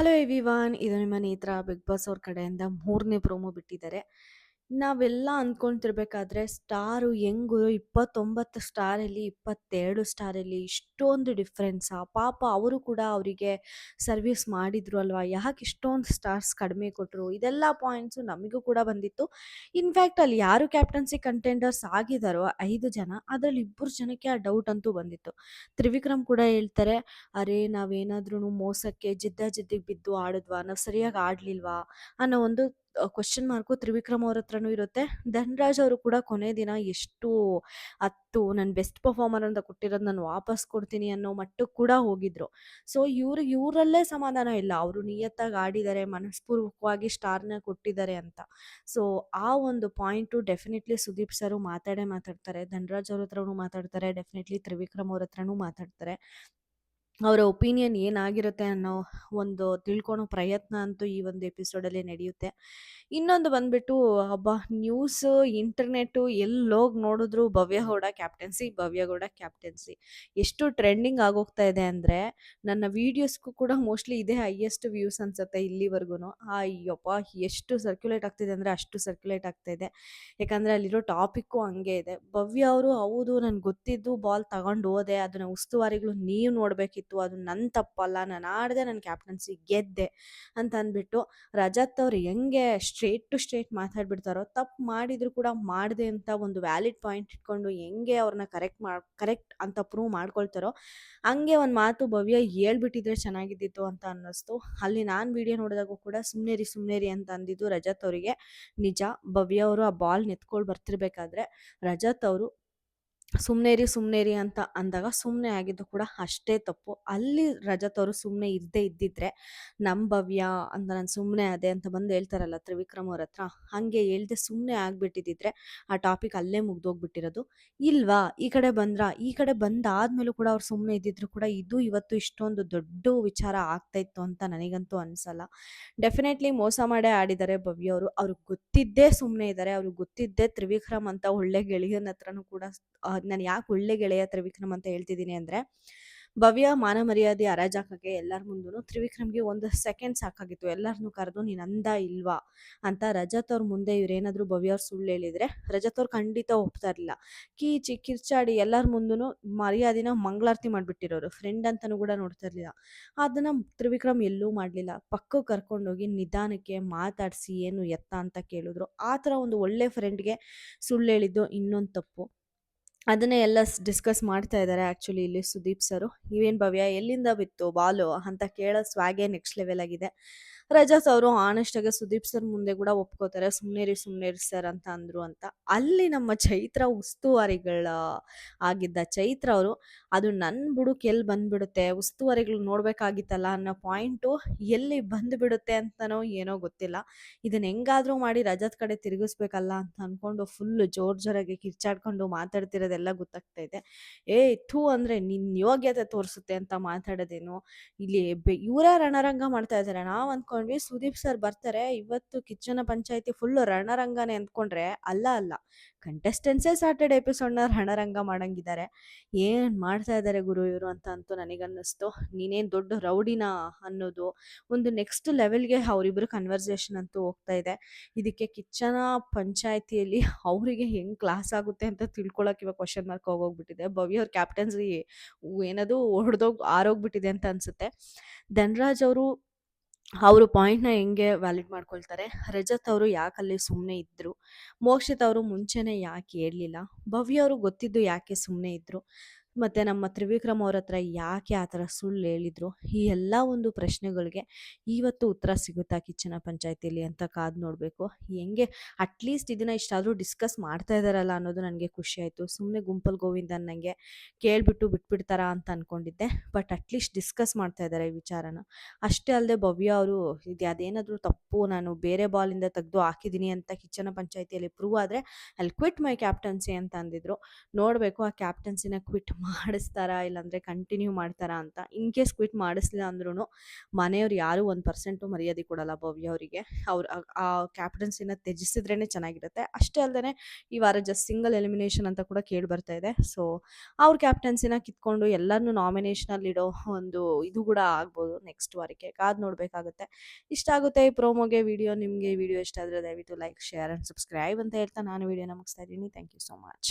Hello everyone, ಇದು ನಿಮ್ಮ ನೇತ್ರ. ಬಿಗ್ ಬಾಸ್ ಅವ್ರ ಕಡೆಯಿಂದ 3ನೇ ಪ್ರೋಮೋ ಬಿಟ್ಟಿದ್ದಾರೆ. ನಾವೆಲ್ಲ ಅಂದ್ಕೊಂತಿರ್ಬೇಕಾದ್ರೆ ಸ್ಟಾರು ಹೆಂಗು 29 ಸ್ಟಾರಲ್ಲಿ 22 ಸ್ಟಾರಲ್ಲಿ ಇಷ್ಟೊಂದು ಡಿಫ್ರೆನ್ಸಾ? ಪಾಪ ಅವರು ಕೂಡ ಅವರಿಗೆ ಸರ್ವಿಸ್ ಮಾಡಿದ್ರು ಅಲ್ವಾ? ಯಾಕೆ ಇಷ್ಟೊಂದು ಸ್ಟಾರ್ಸ್ ಕಡಿಮೆ ಕೊಟ್ಟರು? ಇದೆಲ್ಲ ಪಾಯಿಂಟ್ಸು ನಮಗೂ ಕೂಡ ಬಂದಿತ್ತು. ಇನ್ಫ್ಯಾಕ್ಟ್ ಅಲ್ಲಿ ಯಾರು ಕ್ಯಾಪ್ಟನ್ಸಿ ಕಂಟೆಂಡರ್ಸ್ ಆಗಿದ್ದಾರೋ 5 ಜನ, ಅದರಲ್ಲಿ 2 ಜನಕ್ಕೆ ಆ ಡೌಟ್ ಅಂತೂ ಬಂದಿತ್ತು. ತ್ರಿವಿಕ್ರಮ್ ಕೂಡ ಹೇಳ್ತಾರೆ, ಅರೆ ನಾವೇನಾದ್ರೂ ಮೋಸಕ್ಕೆ ಜಿದ್ದಿಗೆ ಬಿದ್ದು ಆಡಿದ್ವಾ, ನಾವು ಸರಿಯಾಗಿ ಆಡ್ಲಿಲ್ವಾ ಅನ್ನೋ ಒಂದು ಕ್ವಶನ್ ಮಾರ್ಕು ತ್ರಿವಿಕ್ರಮ್ ಅವ್ರ ಹತ್ರನೂ ಇರುತ್ತೆ. ಧನ್ರಾಜ್ ಅವರು ಕೂಡ ಕೊನೆ ದಿನ ಎಷ್ಟು ನನ್ನ ಬೆಸ್ಟ್ ಪರ್ಫಾರ್ಮರ್ ಅಂತ ಕೊಟ್ಟಿರೋದು ನಾನು ವಾಪಸ್ ಕೊಡ್ತೀನಿ ಅನ್ನೋ ಮಟ್ಟಕ್ಕೆ ಕೂಡ ಹೋಗಿದ್ರು. ಸೊ ಇವರಲ್ಲೇ ಸಮಾಧಾನ ಇಲ್ಲ, ಅವರು ನಿಯತ್ತಾಗಿ ಆಡಿದ್ದಾರೆ, ಮನಸ್ಪೂರ್ವಕವಾಗಿ ಸ್ಟಾರ್ನ ಕೊಟ್ಟಿದ್ದಾರೆ ಅಂತ. ಸೊ ಆ ಒಂದು ಪಾಯಿಂಟು ಡೆಫಿನೆಟ್ಲಿ ಸುದೀಪ್ ಸರು ಮಾತಾಡ್ತಾರೆ, ಧನ್ರಾಜ್ ಅವ್ರ ಹತ್ರನೂ ಮಾತಾಡ್ತಾರೆ, ಡೆಫಿನೆಟ್ಲಿ ತ್ರಿವಿಕ್ರಮ್ ಅವ್ರ ಹತ್ರನೂ ಮಾತಾಡ್ತಾರೆ. ಅವರ ಒಪಿನಿಯನ್ ಏನಾಗಿರುತ್ತೆ ಅನ್ನೋ ಒಂದು ತಿಳ್ಕೊಳೋ ಪ್ರಯತ್ನ ಅಂತೂ ಈ ಒಂದು ಎಪಿಸೋಡಲ್ಲಿ ನಡೆಯುತ್ತೆ. ಇನ್ನೊಂದು ಬಂದ್ಬಿಟ್ಟು, ಹಬ್ಬ ನ್ಯೂಸ್ ಇಂಟರ್ನೆಟ್ಟು ಎಲ್ಲೋಗಿ ನೋಡಿದ್ರು ಭವ್ಯ ಗೌಡ ಕ್ಯಾಪ್ಟನ್ಸಿ ಎಷ್ಟು ಟ್ರೆಂಡಿಂಗ್ ಆಗೋಗ್ತಾ ಇದೆ ಅಂದರೆ, ನನ್ನ ವೀಡಿಯೋಸ್ಗೂ ಕೂಡ ಮೋಸ್ಟ್ಲಿ ಇದೇ ಹೈಯೆಸ್ಟ್ ವ್ಯೂಸ್ ಅನ್ಸುತ್ತೆ ಇಲ್ಲಿವರೆಗೂ. ಅಯ್ಯಪ್ಪ, ಎಷ್ಟು ಸರ್ಕ್ಯುಲೇಟ್ ಆಗ್ತಿದೆ ಅಂದರೆ ಅಷ್ಟು ಸರ್ಕ್ಯುಲೇಟ್ ಆಗ್ತಾ ಇದೆ. ಯಾಕಂದರೆ ಅಲ್ಲಿರೋ ಟಾಪಿಕ್ಕು ಹಂಗೆ ಇದೆ. ಭವ್ಯ ಅವರು, ಹೌದು ನನ್ಗೆ ಗೊತ್ತಿದ್ದು ಬಾಲ್ ತಗೊಂಡು ಹೋದೆ, ಅದನ್ನ ಉಸ್ತುವಾರಿಗಳು ನೀವು ನೋಡಬೇಕಿತ್ತು, ಅದು ನನ್ನ ತಪ್ಪಲ್ಲ, ನಾನು ಆಡಿದೆ, ನನ್ನ ಕ್ಯಾಪ್ಟನ್ಸಿ ಗೆದ್ದೆ ಅಂತ ಅಂದ್ಬಿಟ್ಟು ರಜತ್ ಅವ್ರು ಹೆಂಗೆ ಸ್ಟ್ರೇಟ್ ಟು ಸ್ಟ್ರೇಟ್ ಮಾತಾಡ್ಬಿಡ್ತಾರೋ, ತಪ್ಪು ಮಾಡಿದ್ರು ಕೂಡ ಮಾಡಿದೆ ಅಂತ ಒಂದು ವ್ಯಾಲಿಡ್ ಪಾಯಿಂಟ್ ಇಟ್ಕೊಂಡು ಹೆಂಗೆ ಅವ್ರನ್ನ ಕರೆಕ್ಟ್ ಅಂತ ಪ್ರೂವ್ ಮಾಡ್ಕೊಳ್ತಾರೋ, ಹಂಗೆ ಒಂದು ಮಾತು ಭವ್ಯ ಹೇಳ್ಬಿಟ್ಟಿದ್ರೆ ಚೆನ್ನಾಗಿದ್ದಿತ್ತು ಅಂತ ಅನ್ನಿಸ್ತು. ಅಲ್ಲಿ ನಾನು ವಿಡಿಯೋ ನೋಡಿದಾಗೂ ಕೂಡ ಸುಮ್ಮನೆ ಅಂತ ಅಂದಿದ್ದು ರಜತ್ ಅವರಿಗೆ ನಿಜ. ಭವ್ಯ ಅವರು ಆ ಬಾಲ್ ನೆತ್ಕೊಂಡು ಬರ್ತಿರ್ಬೇಕಾದ್ರೆ ರಜತ್ ಅವರು ಸುಮ್ಮನೆ ಇರಿ ಅಂತ ಅಂದಾಗ ಸುಮ್ಮನೆ ಆಗಿದ್ದು ಕೂಡ ಅಷ್ಟೇ ತಪ್ಪು. ಅಲ್ಲಿ ರಜತ್ ಅವರು ಸುಮ್ಮನೆ ಇದ್ದಿದ್ರೆ ನಮ್ಮ ಭವ್ಯ ಅಂತ ನಾನು ಸುಮ್ಮನೆ ಅದೇ ಅಂತ ಬಂದು ಹೇಳ್ತಾರಲ್ಲ ತ್ರಿವಿಕ್ರಮ್ ಅವ್ರ ಹತ್ರ, ಹಾಗೆ ಹೇಳ್ದೆ ಸುಮ್ಮನೆ ಆಗ್ಬಿಟ್ಟಿದ್ರೆ ಆ ಟಾಪಿಕ್ ಅಲ್ಲೇ ಮುಗ್ದೋಗ್ಬಿಟ್ಟಿರೋದು. ಇಲ್ವಾ, ಈ ಕಡೆ ಬಂದಾದ್ಮೇಲೂ ಕೂಡ ಅವ್ರು ಸುಮ್ಮನೆ ಇದ್ದಿದ್ರು ಕೂಡ ಇದು ಇವತ್ತು ಇಷ್ಟೊಂದು ದೊಡ್ಡ ವಿಚಾರ ಆಗ್ತಾ ಇತ್ತು ಅಂತ ನನಗಂತೂ ಅನ್ಸಲ್ಲ. ಡೆಫಿನೆಟ್ಲಿ ಮೋಸ ಮಾಡೇ ಆಡಿದ್ದಾರೆ ಭವ್ಯ ಅವರು. ಅವ್ರಿಗೆ ಗೊತ್ತಿದ್ದೇ ಸುಮ್ಮನೆ ಇದ್ದಾರೆ, ಅವ್ರಿಗೆ ಗೊತ್ತಿದ್ದೇ ತ್ರಿವಿಕ್ರಮ್ ಅಂತ ಒಳ್ಳೆ ಗೆಳೆಯನ ಹತ್ರನೂ ಕೂಡ ನಾನು ಯಾಕೆ ಒಳ್ಳೆ ಗೆಳೆಯ ತ್ರಿವಿಕ್ರಮ್ ಅಂತ ಹೇಳ್ತಿದ್ದೀನಿ ಅಂದರೆ, ಭವ್ಯ ಮಾನ ಮರ್ಯಾದೆ ಹರಾಜಾಕಕ್ಕೆ ಎಲ್ಲರ ಮುಂದೂ ತ್ರಿವಿಕ್ರಮ್ಗೆ 1 ಸೆಕೆಂಡ್ ಸಾಕಾಗಿತ್ತು. ಎಲ್ಲರನ್ನೂ ಕರೆದು ನೀನು ಅಂದ ಇಲ್ವಾ ಅಂತ ರಜತ್ ಅವ್ರ ಮುಂದೆ ಇವ್ರೇನಾದರೂ ಭವ್ಯ ಅವ್ರು ಸುಳ್ಳು ಹೇಳಿದರೆ ರಜತ್ ಅವ್ರು ಖಂಡಿತ ಒಪ್ತಾ ಇರಲಿಲ್ಲ. ಕಿರ್ಚಾಡಿ ಎಲ್ಲರ ಮುಂದೂ ಮರ್ಯಾದೆನ ಮಂಗಳಾರತಿ ಮಾಡಿಬಿಟ್ಟಿರೋರು, ಫ್ರೆಂಡ್ ಅಂತಲೂ ಕೂಡ ನೋಡ್ತಾ ಇರಲಿಲ್ಲ. ಅದನ್ನು ತ್ರಿವಿಕ್ರಮ್ ಎಲ್ಲೂ ಮಾಡಲಿಲ್ಲ. ಪಕ್ಕಕ್ಕೆ ಕರ್ಕೊಂಡೋಗಿ ನಿಧಾನಕ್ಕೆ ಮಾತಾಡಿಸಿ ಏನು ಎತ್ತ ಅಂತ ಕೇಳಿದ್ರು. ಆ ಥರ ಒಂದು ಒಳ್ಳೆ ಫ್ರೆಂಡ್ಗೆ ಸುಳ್ಳು ಹೇಳಿದ್ದು ಇನ್ನೊಂದು ತಪ್ಪು. ಅದನ್ನೇ ಎಲ್ಲ ಡಿಸ್ಕಸ್ ಮಾಡ್ತಾ ಇದ್ದಾರೆ ಆ್ಯಕ್ಚುಲಿ ಇಲ್ಲಿ ಸುದೀಪ್ ಸರು. ಇವೇನು ಭವ್ಯ ಎಲ್ಲಿಂದ ಬಿತ್ತು ಬಾಲು ಅಂತ ಕೇಳೋ ಸ್ವಾಗೇ ನೆಕ್ಸ್ಟ್ ಲೆವೆಲ್ ಆಗಿದೆ. ರಜತ್ ಅವರು ಆನೆಸ್ಟಾಗಿ ಸುದೀಪ್ ಸರ್ ಮುಂದೆ ಕೂಡ ಒಪ್ಕೋತಾರೆ, ಸುಮ್ಮನೆ ಇರಿ ಸರ್ ಅಂತ ಅಂದರು ಅಂತ. ಅಲ್ಲಿ ನಮ್ಮ ಚೈತ್ರ ಉಸ್ತುವಾರಿಗಳ ಆಗಿದ್ದ ಚೈತ್ರ ಅವರು, ಅದು ನನ್ನ ಬುಡಕ್ಕೆ ಎಲ್ಲಿ ಬಂದುಬಿಡುತ್ತೆ, ಉಸ್ತುವಾರಿಗಳು ನೋಡಬೇಕಾಗಿತ್ತಲ್ಲ ಅನ್ನೋ ಪಾಯಿಂಟು ಎಲ್ಲಿ ಬಂದುಬಿಡುತ್ತೆ ಅಂತನೋ ಏನೋ ಗೊತ್ತಿಲ್ಲ. ಇದನ್ನು ಹೆಂಗಾದರೂ ಮಾಡಿ ರಜತ್ ಕಡೆ ತಿರುಗಿಸ್ಬೇಕಲ್ಲ ಅಂತ ಅಂದ್ಕೊಂಡು ಫುಲ್ಲು ಜೋರಾಗಿ ಕಿರ್ಚಾಡ್ಕೊಂಡು ಮಾತಾಡ್ತಿರೋದೆಲ್ಲ ಗೊತ್ತಾಗ್ತಾ ಇದೆ. ಥೂ ಅಂದರೆ ನಿನ್ನ ಯೋಗ್ಯತೆ ತೋರಿಸುತ್ತೆ ಅಂತ ಮಾತಾಡೋದೇನು, ಇಲ್ಲಿ ಇವರೇ ರಣರಂಗ ಮಾಡ್ತಾ ಇದ್ದಾರೆ. ನಾವು ಅಂದ್ಕೊಂಡ್ವಿ ಸುದೀಪ್ ಸರ್ ಬರ್ತಾರೆ ಇವತ್ತು ಕಿಚ್ಚನ ಪಂಚಾಯತಿ ಫುಲ್ಲು ರಣರಂಗನೇ ಅಂದ್ಕೊಂಡ್ರೆ ಅಲ್ಲ, ಕಂಟೆಸ್ಟೆನ್ಸೇ ಸಾಟರ್ಡೆ ಎಪಿಸೋಡ್ನ ರಣರಂಗ ಮಾಡಂಗಿದ್ದಾರೆ. ಏನು ಮಾಡ್ತಾ ಇದ್ದಾರೆ ಗುರು ಇವರು ಅಂತ ಅಂತೂ ನನಗನ್ನಿಸ್ತು. ನೀನೇನು ದೊಡ್ಡ ರೌಡಿನ ಅನ್ನೋದು ಒಂದು ನೆಕ್ಸ್ಟ್ ಲೆವೆಲ್ಗೆ ಅವರಿಬ್ಬರು ಕನ್ವರ್ಸೇಷನ್ ಅಂತೂ ಹೋಗ್ತಾ ಇದೆ. ಇದಕ್ಕೆ ಕಿಚ್ಚನ ಪಂಚಾಯತಿಯಲ್ಲಿ ಅವರಿಗೆ ಹೆಂಗೆ ಕ್ಲಾಸ್ ಆಗುತ್ತೆ ಅಂತ ತಿಳ್ಕೊಳಕ್ಕೆ ಇವಾಗ ಕ್ವಶನ್ ಮಾರ್ಕ್ ಹೋಗೋಗ್ಬಿಟ್ಟಿದೆ. ಭವ್ಯ ಅವ್ರ ಕ್ಯಾಪ್ಟನ್ಸಿ ಏನದು ಆರೋಗ್ಬಿಟ್ಟಿದೆ ಅಂತ ಅನ್ಸುತ್ತೆ. ಧನ್ರಾಜ್ ಅವರು ಪಾಯಿಂಟ್ನ ಹೆಂಗೆ ವ್ಯಾಲಿಡ್ ಮಾಡ್ಕೊಳ್ತಾರೆ, ರಜತ್ ಅವರು ಯಾಕಲ್ಲಿ ಸುಮ್ಮನೆ ಇದ್ದರು, ಮೋಕ್ಷಿತ್ ಅವರು ಮುಂಚೆನೇ ಯಾಕೆ ಹೇಳಲಿಲ್ಲ, ಭವ್ಯ ಅವರು ಗೊತ್ತಿದ್ದು ಯಾಕೆ ಸುಮ್ಮನೆ ಇದ್ದರು, ಮತ್ತು ನಮ್ಮ ತ್ರಿವಿಕ್ರಮ್ ಅವ್ರ ಹತ್ರ ಯಾಕೆ ಆ ಥರ ಸುಳ್ಳು ಹೇಳಿದರು, ಈ ಎಲ್ಲ ಒಂದು ಪ್ರಶ್ನೆಗಳಿಗೆ ಇವತ್ತು ಉತ್ತರ ಸಿಗುತ್ತಾ ಕಿಚ್ಚನ ಪಂಚಾಯತಿಯಲ್ಲಿ ಅಂತ ಕಾದು ನೋಡಬೇಕು. ಹೆಂಗೆ ಅಟ್ಲೀಸ್ಟ್ ಇದನ್ನು ಇಷ್ಟಾದರೂ ಡಿಸ್ಕಸ್ ಮಾಡ್ತಾ ಇದ್ದಾರಲ್ಲ ಅನ್ನೋದು ನನಗೆ ಖುಷಿ ಆಯಿತು. ಸುಮ್ಮನೆ ಗುಂಪಲ್ ಗೋವಿಂದನ್ ನನಗೆ ಕೇಳಿಬಿಟ್ಟು ಬಿಟ್ಬಿಡ್ತಾರಾ ಅಂತ ಅಂದ್ಕೊಂಡಿದ್ದೆ. ಬಟ್ ಅಟ್ಲೀಸ್ಟ್ ಡಿಸ್ಕಸ್ ಮಾಡ್ತಾ ಇದ್ದಾರೆ ಈ ವಿಚಾರನ. ಅಷ್ಟೇ ಅಲ್ಲದೆ ಭವ್ಯ ಅವರು ಅದೇನಾದರೂ ತಪ್ಪು, ನಾನು ಬೇರೆ ಬಾಲಿಂದ ತೆಗೆದು ಹಾಕಿದ್ದೀನಿ ಅಂತ ಕಿಚ್ಚನ ಪಂಚಾಯತಿಯಲ್ಲಿ ಪ್ರೂವ್ ಆದರೆ ಅಲ್ಲಿ ಕ್ವಿಟ್ ಮೈ ಕ್ಯಾಪ್ಟನ್ಸಿ ಅಂತ ಅಂದಿದ್ರು. ನೋಡಬೇಕು ಆ ಕ್ಯಾಪ್ಟನ್ಸಿನ ಕ್ವಿಟ್ ಮಾಡಿಸ್ತಾರಾ ಇಲ್ಲಾಂದರೆ ಕಂಟಿನ್ಯೂ ಮಾಡ್ತಾರಾ ಅಂತ. ಇನ್ ಕೇಸ್ ಕ್ವಿಟ್ ಮಾಡಿಸ್ಲಿಲ್ಲ ಅಂದ್ರೂ ಮನೆಯವ್ರು ಯಾರೂ 1% ಮರ್ಯಾದೆ ಕೊಡಲ್ಲ ಭವ್ಯ ಅವರಿಗೆ. ಅವ್ರು ಆ ಕ್ಯಾಪ್ಟನ್ಸಿನ ತ್ಯಜಿಸಿದ್ರೇ ಚೆನ್ನಾಗಿರುತ್ತೆ. ಅಷ್ಟೇ ಅಲ್ಲದೆ ಈ ವಾರ ಜಸ್ಟ್ ಸಿಂಗಲ್ ಎಲಿಮಿನೇಷನ್ ಅಂತ ಕೂಡ ಕೇಳಿ ಬರ್ತಾ ಇದೆ. ಸೊ ಅವ್ರ ಕ್ಯಾಪ್ಟನ್ಸಿನ ಕಿತ್ಕೊಂಡು ಎಲ್ಲರನ್ನೂ ನಾಮಿನೇಷನಲ್ಲಿಡೋ ಒಂದು ಇದು ಕೂಡ ಆಗ್ಬೋದು ನೆಕ್ಸ್ಟ್ ವಾರಕ್ಕೆ. ಕಾದು ನೋಡಬೇಕಾಗುತ್ತೆ. ಇಷ್ಟ ಆಗುತ್ತೆ ಈ ಪ್ರೋಮೋಗೆ ವಿಡಿಯೋ. ನಿಮಗೆ ಈ ವಿಡಿಯೋ ಇಷ್ಟ ಆದರೆ ದಯವಿಟ್ಟು ಲೈಕ್, ಶೇರ್ ಆ್ಯಂಡ್ ಸಬ್ಸ್ಕ್ರೈಬ್ ಅಂತ ಹೇಳ್ತಾ ನಾನು ವಿಡಿಯೋನ ಮುಗಿಸ್ತಾ ಇದ್ದೀನಿ. Thank you so much.